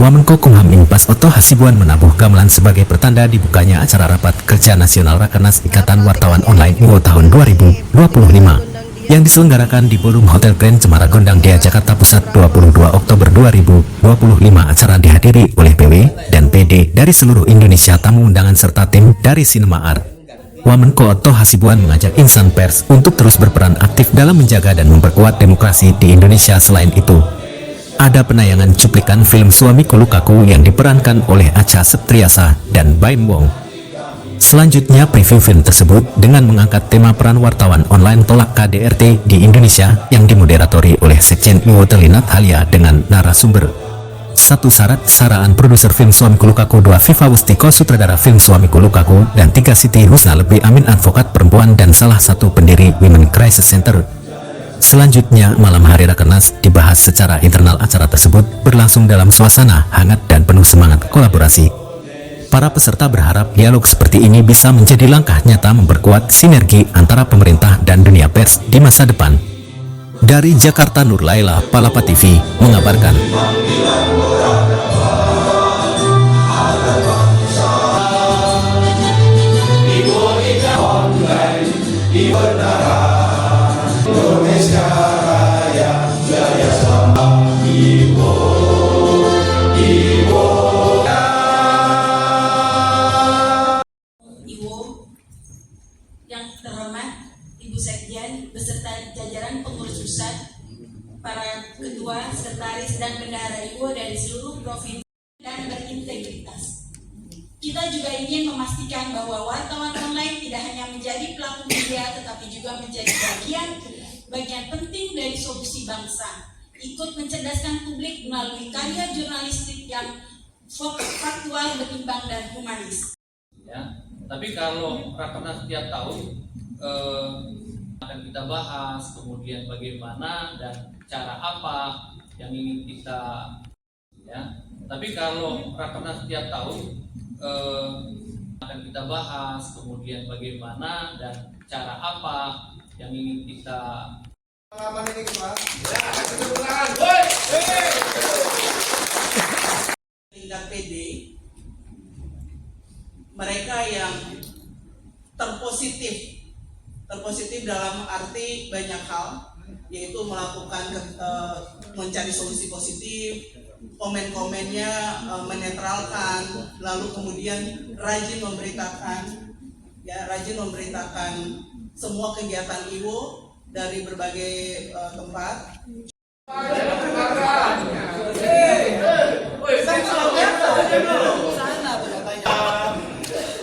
Wamenko Kumham Inpas Otto Hasibuan menabuh gamelan sebagai pertanda dibukanya acara rapat kerja nasional Rakernas Ikatan Wartawan Online IWO tahun 2025 yang diselenggarakan di Ballroom Hotel Grand Cemara Gondang Dia Jakarta Pusat 22 Oktober 2025. Acara dihadiri oleh PW dan PD dari seluruh Indonesia, tamu undangan serta tim dari Sinema Art. Wamenko Otto Hasibuan mengajak insan pers untuk terus berperan aktif dalam menjaga dan memperkuat demokrasi di Indonesia. Selain itu, ada penayangan cuplikan film Suamiku Lukaku yang diperankan oleh Acha Septriasa dan Baim Wong. Selanjutnya preview film tersebut dengan mengangkat tema peran wartawan online tolak KDRT di Indonesia yang dimoderatori oleh Sekjen IWO Telinat Halia dengan narasumber 1. Saraan produser film Suamiku Lukaku, 2. Viva Wustiko sutradara film Suamiku Lukaku, dan 3. Siti Husna Lebih Amin advokat perempuan dan salah satu pendiri Women Crisis Center. Selanjutnya, malam hari Rakernas dibahas secara internal. Acara tersebut berlangsung dalam suasana hangat dan penuh semangat kolaborasi. Para peserta berharap dialog seperti ini bisa menjadi langkah nyata memperkuat sinergi antara pemerintah dan dunia pers di masa depan. Dari Jakarta, Nur Laila, Palapa TV, mengabarkan. Yang terhormat Ibu Sekjen beserta jajaran pengurus pusat, para ketua, sekretaris, dan bendahara IWO dari seluruh provinsi dan berintegritas. Kita juga ingin memastikan bahwa wartawan online tidak hanya menjadi pelaku media, tetapi juga menjadi bagian penting dari solusi bangsa. Ikut mencerdaskan publik melalui karya jurnalistik yang faktual, berimbang, dan humanis. Ya, tapi kalau Rakernas setiap tahun akan kita bahas, kemudian bagaimana dan cara apa yang ingin kita, ya. Tapi kalau Rakernas setiap tahun akan kita bahas, kemudian bagaimana dan cara apa yang ingin kita. Pengalaman ini Pak. Tingkat PD, mereka yang terpositif dalam arti banyak hal, yaitu melakukan mencari solusi positif, komen-komennya menetralkan, lalu kemudian rajin memberitakan semua kegiatan IWO dari berbagai tempat.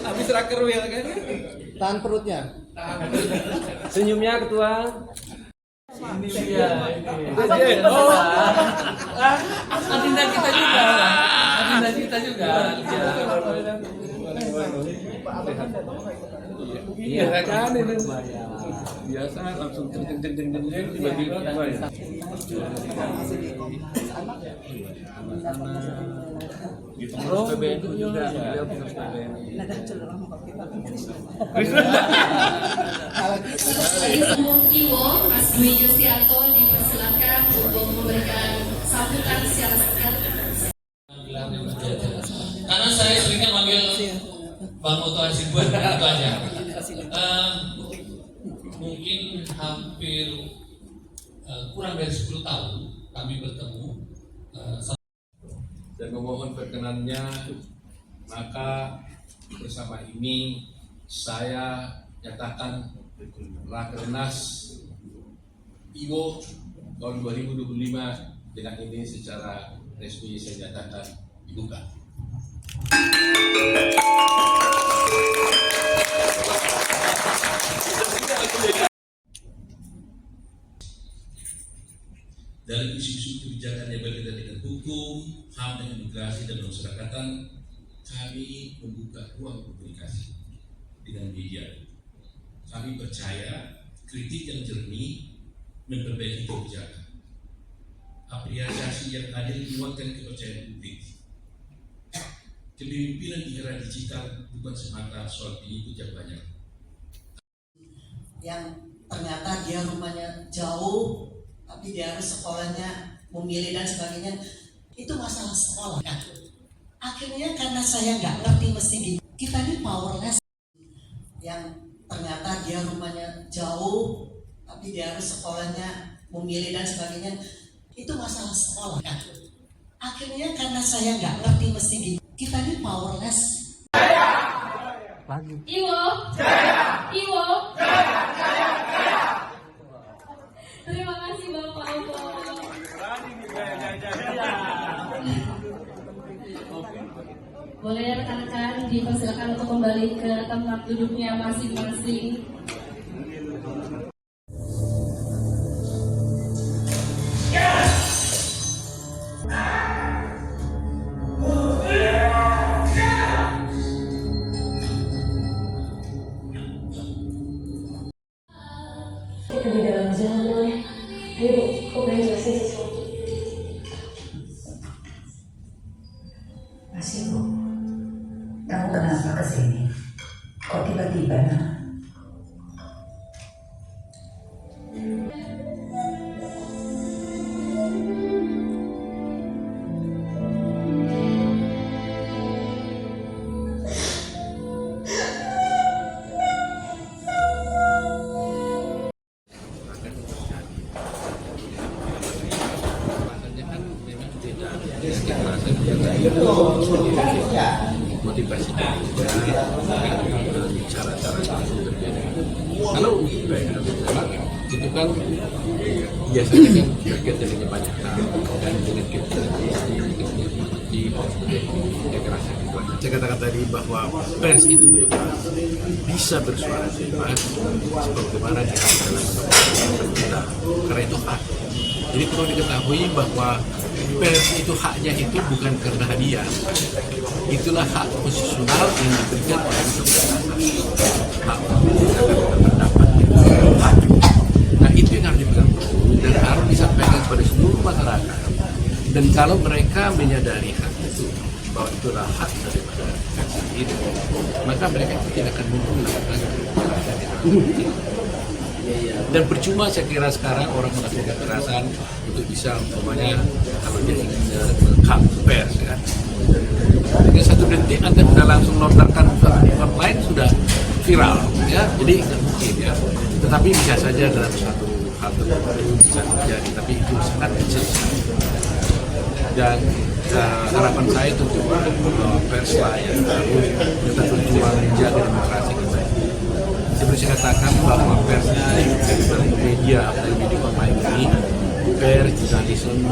Habis raker ya kan? Tahan perutnya. Senyumnya ketua. Ini dia. Adinda kita juga. Adinda kita juga. Iya kan ini. Biasa langsung jeng tiba-tiba. Di pengurus PBNU juga, beliau pengurus PBNU. IWO, Mas Dwi Yustianto dipersilakan untuk memberikan sambutan secara singkat. Karena saya seringnya manggil Bang Otto Hasibuan itu aja. Mungkin hampir kurang dari 10 tahun kami bertemu. Dan memohon perkenannya, maka bersama ini saya nyatakan Rakernas IWO tahun 2025 dengan ini secara resmi saya nyatakan dibuka. Dalam isu-isu kebijakan yang berkaitan dengan hukum, HAM, dan imigrasi dan pemasyarakatan, kami membuka ruang komunikasi dengan media. Kami percaya kritik yang jernih memperbaiki kebijakan. Apresiasi yang adil menguatkan kepercayaan publik. Kepemimpinan di era digital bukan semata soal pengikut yang banyak. Yang ternyata dia rumahnya jauh, tapi dia harus sekolahnya memilih dan sebagainya. itu masalah sekolah kan. Akhirnya karena saya nggak ngerti mesti gitu, kita ini powerless. Yang ternyata dia rumahnya jauh, tapi dia harus sekolahnya memilih dan sebagainya, itu masalah sekolah kan. Akhirnya karena saya nggak ngerti mesti gitu, kita ini powerless. Iwo, Iwo. Terima kasih Bapak Iwo. Boleh rekan-rekan dipersilakan untuk kembali ke tempat duduknya masing-masing. Kita di dalam jalan, ayo kok pengen jelasin sesuatu. Mas Ibu, kamu kenapa kesini? Kok tiba-tiba nak? Motivasi cara-cara kalau itu kan biasanya kan terkait dengan banyak hal dan dengan kita di kekerasan itu. Saya katakan tadi bahwa pers itu bebas, bisa bersuara bebas sebagaimana diatur dalam undang-undang, karena itu hak. Jadi perlu diketahui bahwa pers itu haknya itu bukan karena hadiah. Itulah hak konstitusional yang diberikan oleh undang-undang. Hak pendapat itu hak. Nah itu yang harus dipegang dan harus disampaikan kepada seluruh masyarakat. Dan kalau mereka menyadari hak itu, bahwa itulah hak daripada pers itu, maka mereka tidak akan mungkin melakukan kekerasan. Dan percuma saya kira sekarang orang melakukan kekerasan untuk bisa umpamanya kalau dia ingin mengekang pers kan. Dengan satu detik Anda sudah langsung lontarkan tempat lain sudah viral ya. Jadi nggak mungkin ya. Tetapi bisa saja dalam satu hal tertentu bisa terjadi, tapi itu sangat kecil. Dan harapan saya tentu pers lah yang harus tetap berjuang menjaga demokrasi kita. Seperti saya katakan bahwa pers media online ini, pers, jurnalisme